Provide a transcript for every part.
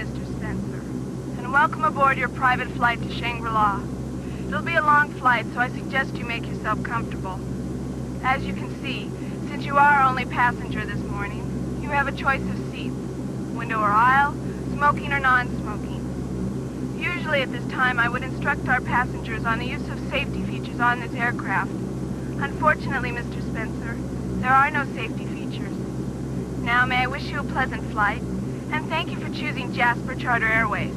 Mr. Spencer, and welcome aboard your private flight to Shangri-La. It'll be a long flight, so I suggest you make yourself comfortable. As you can see, since you are our only passenger this morning, you have a choice of seats, window or aisle, smoking or non-smoking. Usually at this time, I would instruct our passengers on the use of safety features on this aircraft. Unfortunately, Mr. Spencer, there are no safety features. Now, may I wish you a pleasant flight, and thank you for choosing Jasper Charter Airways.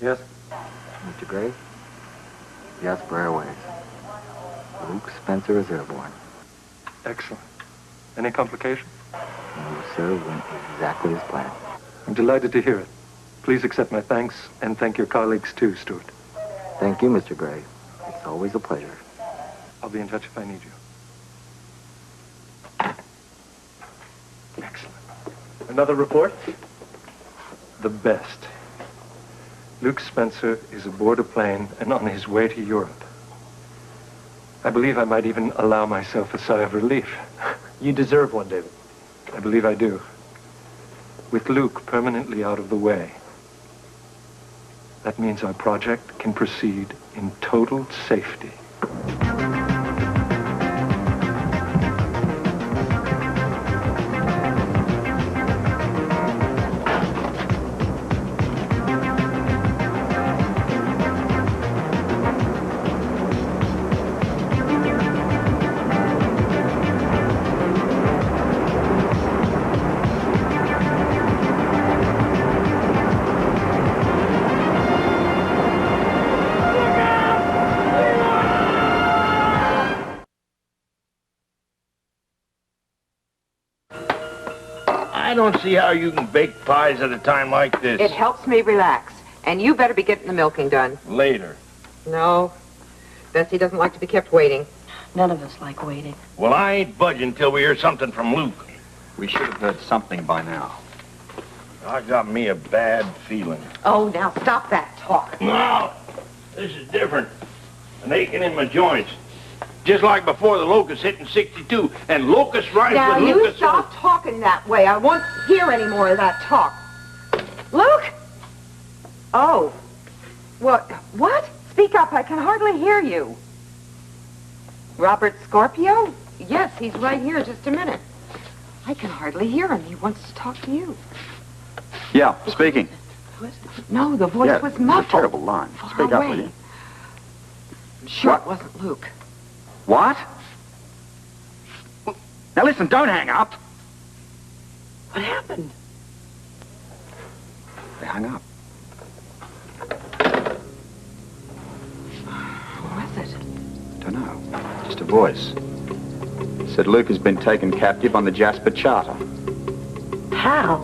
Yes? Mr. Gray? Jasper Airways. Luke Spencer is airborne. Excellent. Any complications? No, sir. Went exactly as planned. I'm delighted to hear it. Please accept my thanks, and thank your colleagues too, Stuart. Thank you, Mr. Gray. It's always a pleasure. I'll be in touch if I need you. Excellent. Another report? The best. Luke Spencer is aboard a plane and on his way to Europe. I believe I might even allow myself a sigh of relief. You deserve one, David. I believe I do. With Luke permanently out of the way, that means our project can proceed in total safety. I don't see how you can bake pies at a time like this. It helps me relax. And you better be getting the milking done. Later. No. Bessie doesn't like to be kept waiting. None of us like waiting. Well, I ain't budging until we hear something from Luke. We should have heard something by now. I got me a bad feeling. Oh, now stop that talk. No, this is different. An aching in my joints. Just like before the locust hit in 62. And locust rise Now, with you locust... stop talking that way. I won't hear any more of that talk. Luke? Oh. What? Speak up. I can hardly hear you. Robert Scorpio? Yes, he's right here. Just a minute. I can hardly hear him. He wants to talk to you. Yeah, speaking. No, the voice was It's a muffled. terrible line. Far Speak up, will away. you? I'm sure What? it wasn't Luke. What? Now listen, don't hang up. What happened? They hung up. Who was it? Don't know. Just a voice. Said Luke has been taken captive on the Jasper charter. How?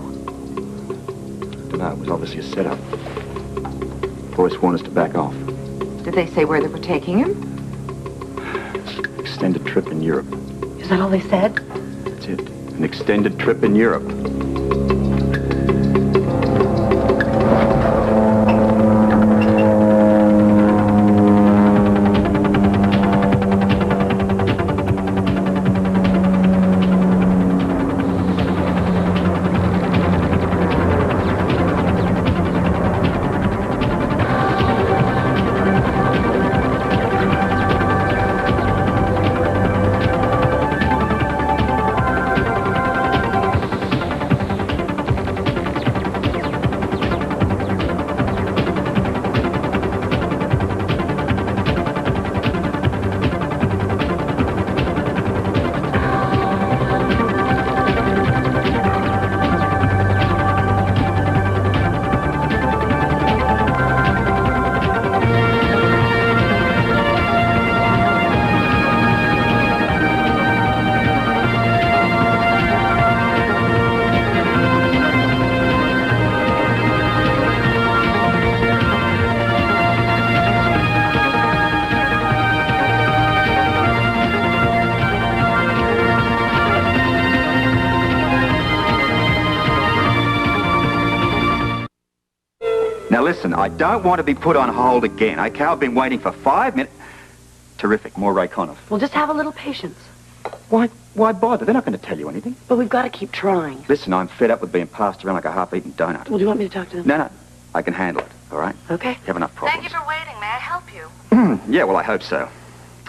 Don't know. It was obviously a setup. Voice warned us to back off. Did they say where they were taking him? Extended trip in Europe. Is that all they said? That's it. An extended trip in Europe. Now listen, I don't want to be put on hold again, okay? I've been waiting for 5 minutes. Terrific, more Ray Conniff. Well, just have a little patience. Why bother? They're not going to tell you anything. But we've got to keep trying. Listen, I'm fed up with being passed around like a half-eaten donut. Well, do you want me to talk to them? No, I can handle it, all right? Okay. You have enough problems. Thank you for waiting. May I help you? Yeah, well, I hope so.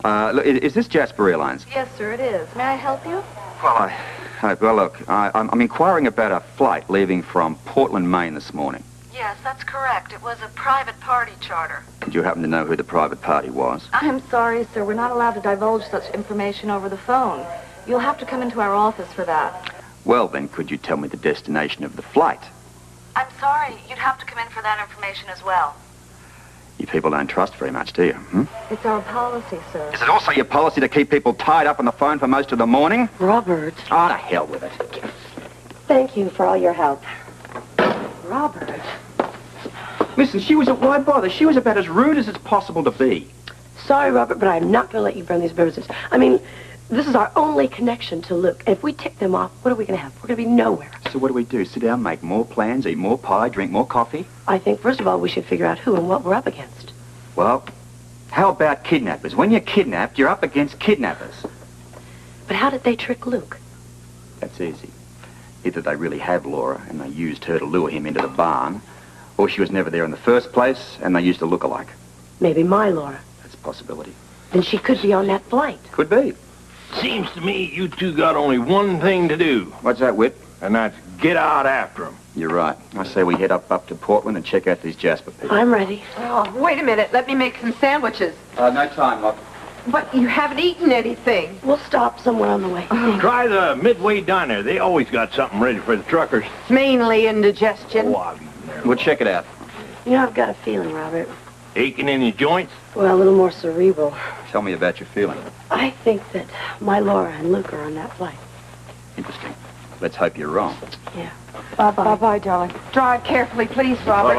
Look, is this Jasper Airlines? Yes, sir, it is. May I help you? Well, look, I'm inquiring about a flight leaving from Portland, Maine this morning. Yes, that's correct. It was a private party charter. Do you happen to know who the private party was? I'm sorry, sir. We're not allowed to divulge such information over the phone. You'll have to come into our office for that. Well, then, could you tell me the destination of the flight? I'm sorry. You'd have to come in for that information as well. You people don't trust very much, do you? Hmm? It's our policy, sir. Is it also your policy to keep people tied up on the phone for most of the morning? Robert. Oh, to hell with it. Thank you for all your help. Robert. Listen, she was why bother? She was about as rude as it's possible to be. Sorry, Robert, but I'm not going to let you burn these bridges. I mean, this is our only connection to Luke. And if we tick them off, what are we going to have? We're going to be nowhere. So what do? Sit down, make more plans, eat more pie, drink more coffee? I think, first of all, we should figure out who and what we're up against. Well, how about kidnappers? When you're kidnapped, you're up against kidnappers. But how did they trick Luke? That's easy. Either they really have Laura and they used her to lure him into the barn, or she was never there in the first place and they used a look-alike. Maybe my Laura. That's a possibility. Then she could be on that flight. Could be. Seems to me you two got only one thing to do, What's that, Whit? and that's get out after them. You're right. I say we head up to Portland and check out these Jasper people. I'm ready. Oh, wait a minute. Let me make some sandwiches. No time, Locke. But you haven't eaten anything. We'll stop somewhere on the way. Try the Midway Diner. They always got something ready for the truckers. It's mainly indigestion. Oh, I've eaten there. We'll check it out. You know, I've got a feeling, Robert. Aching in your joints? Well, a little more cerebral. Tell me about your feeling. I think that my Laura and Luke are on that flight. Interesting. Let's hope you're wrong. Yeah. Bye-bye. Bye-bye, darling. Drive carefully, please, Robert.